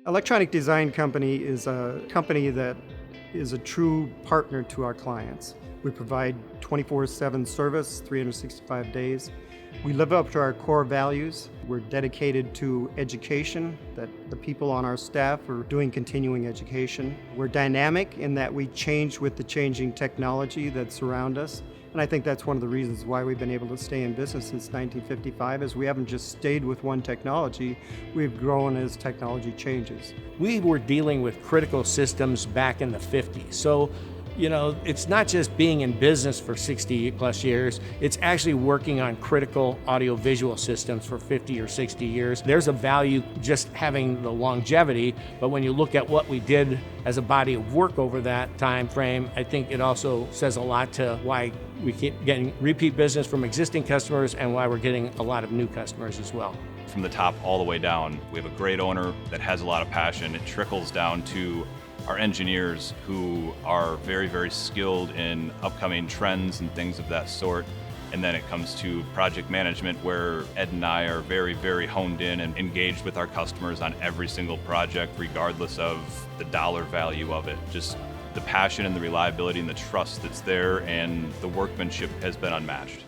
Electronic Design Company is a company that is a true partner to our clients. We provide 24/7 service, 365 days. We live up to our core values. We're dedicated to education, that the people on our staff are doing continuing education. We're dynamic in that we change with the changing technology that surround us. And I think that's one of the reasons why we've been able to stay in business since 1955, is we haven't just stayed with one technology, we've grown as technology changes. We were dealing with critical systems back in the 50s. So, it's not just being in business for 60 plus years, it's actually working on critical audiovisual systems for 50 or 60 years. There's a value just having the longevity, but when you look at what we did as a body of work over that time frame, I think it also says a lot to why we keep getting repeat business from existing customers and why we're getting a lot of new customers as well. From the top all the way down, we have a great owner that has a lot of passion. It trickles down to our engineers, who are very, very skilled in upcoming trends and things of that sort. And then it comes to project management, where Ed and I are very, very honed in and engaged with our customers on every single project, regardless of the dollar value of it. Just the passion and the reliability and the trust that's there, and the workmanship has been unmatched.